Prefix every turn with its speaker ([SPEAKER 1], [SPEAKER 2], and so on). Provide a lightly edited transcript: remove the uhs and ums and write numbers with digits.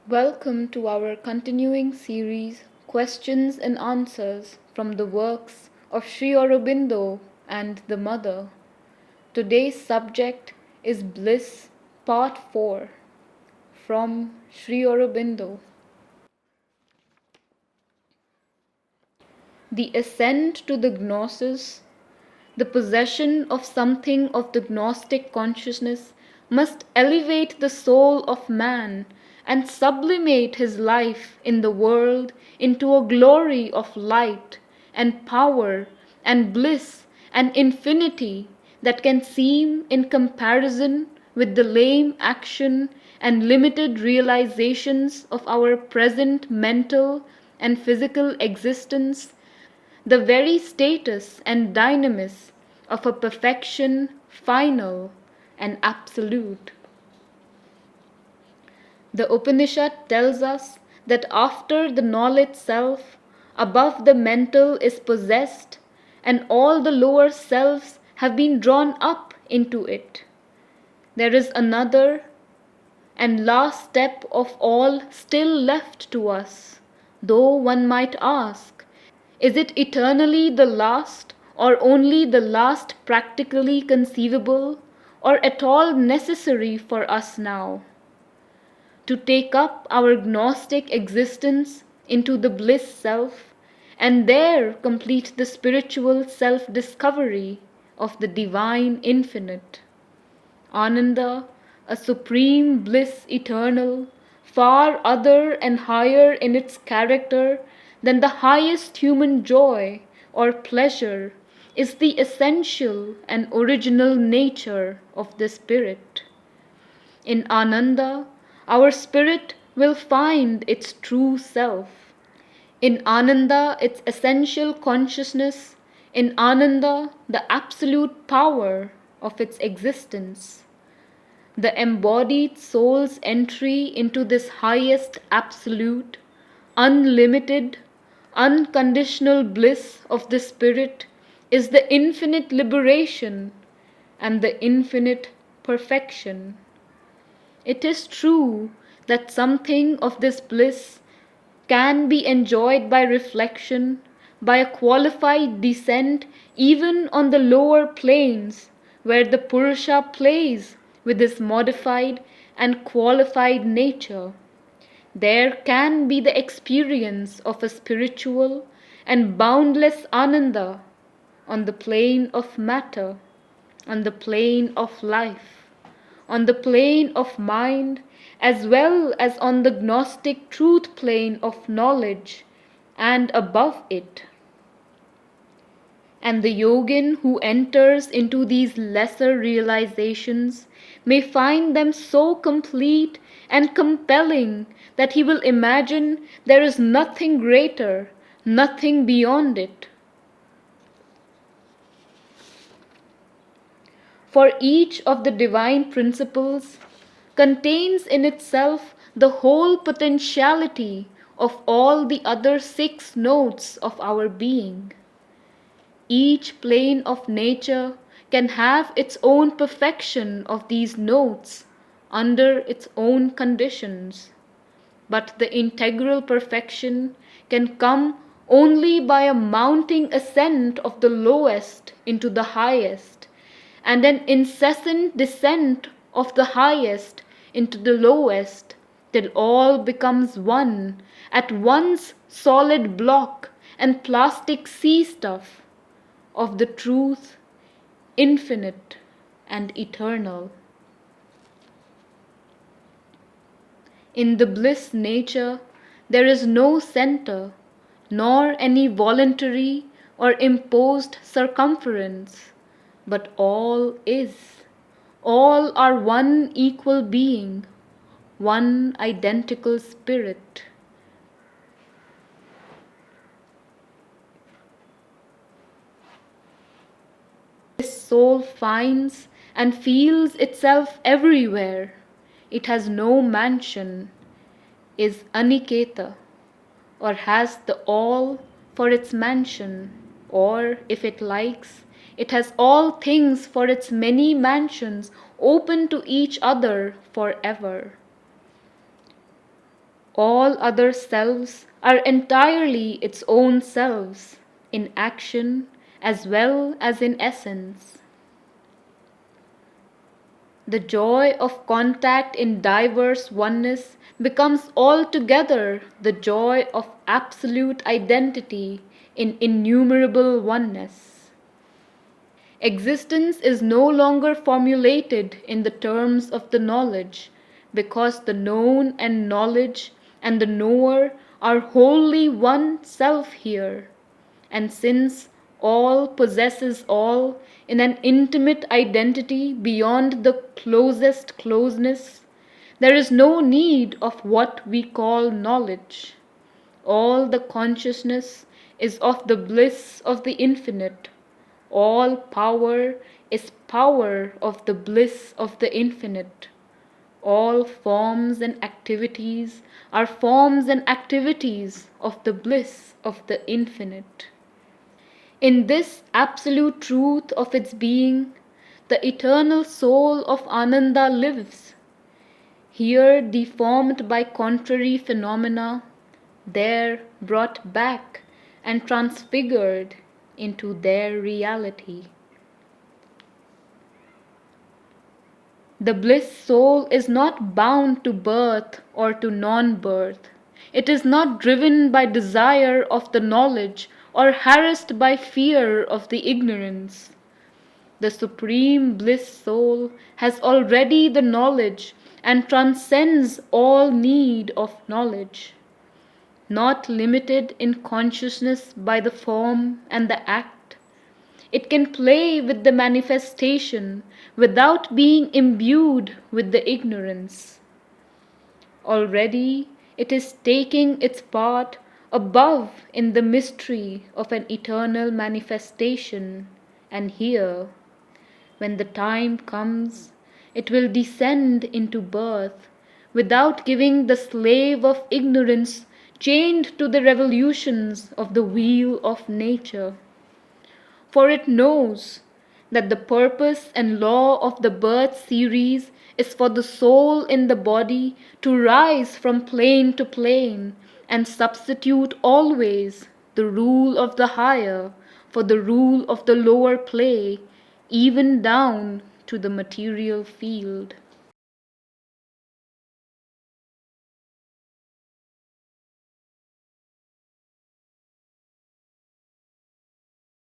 [SPEAKER 1] Welcome to our continuing series, Questions and Answers from the works of Sri Aurobindo and the Mother. Today's subject is Bliss, Part 4, from Sri Aurobindo. The ascent to the Gnosis, the possession of something of the Gnostic consciousness, must elevate the soul of man and sublimate his life in the world into a glory of light and power and bliss and infinity that can seem in comparison with the lame action and limited realizations of our present mental and physical existence, the very status and dynamis of a perfection final and absolute. The Upanishad tells us that after the knowledge self, above the mental is possessed, and all the lower selves have been drawn up into it, there is another and last step of all still left to us, though one might ask, is it eternally the last, or only the last practically conceivable, or at all necessary for us now? To take up our Gnostic existence into the bliss self, and there complete the spiritual self-discovery of the divine infinite. Ananda, a supreme bliss eternal, far other and higher in its character than the highest human joy or pleasure, is the essential and original nature of the spirit. In Ananda, our spirit will find its true self. In Ananda, its essential consciousness. In Ananda, the absolute power of its existence. The embodied soul's entry into this highest absolute, unlimited, unconditional bliss of the spirit is the infinite liberation and the infinite perfection. It is true that something of this bliss can be enjoyed by reflection, by a qualified descent even on the lower planes where the Purusha plays with his modified and qualified nature. There can be the experience of a spiritual and boundless Ananda on the plane of matter, on the plane of life, on the plane of mind, as well as on the Gnostic truth plane of knowledge, and above it. And the yogin who enters into these lesser realizations may find them so complete and compelling that he will imagine there is nothing greater, nothing beyond it. For each of the divine principles contains in itself the whole potentiality of all the other 6 notes of our being. Each plane of nature can have its own perfection of these notes under its own conditions, but the integral perfection can come only by a mounting ascent of the lowest into the highest, and an incessant descent of the highest into the lowest, till all becomes one, at once solid block and plastic sea stuff of the truth, infinite and eternal. In the bliss nature, there is no center, nor any voluntary or imposed circumference, but all is. All are one equal being, one identical spirit. This soul finds and feels itself everywhere. It has no mansion, is aniketa, or has the all for its mansion, or, if it likes, it has all things for its many mansions open to each other forever. All other selves are entirely its own selves, in action as well as in essence. The joy of contact in diverse oneness becomes altogether the joy of absolute identity in innumerable oneness. Existence is no longer formulated in the terms of the knowledge, because the known and knowledge and the knower are wholly one self here. And since all possesses all in an intimate identity beyond the closest closeness, there is no need of what we call knowledge. All the consciousness is of the bliss of the infinite. All power is power of the bliss of the infinite. All forms and activities are forms and activities of the bliss of the infinite. In this absolute truth of its being, the eternal soul of Ananda lives, here deformed by contrary phenomena, there brought back and transfigured into their reality. The bliss soul is not bound to birth or to non-birth. It is not driven by desire of the knowledge or harassed by fear of the ignorance. The supreme bliss soul has already the knowledge and transcends all need of knowledge. Not limited in consciousness by the form and the act, it can play with the manifestation without being imbued with the ignorance. Already it is taking its part above in the mystery of an eternal manifestation, and here, when the time comes, it will descend into birth without giving the slave of ignorance chained to the revolutions of the wheel of nature. For it knows that the purpose and law of the birth series is for the soul in the body to rise from plane to plane and substitute always the rule of the higher for the rule of the lower play, even down to the material field.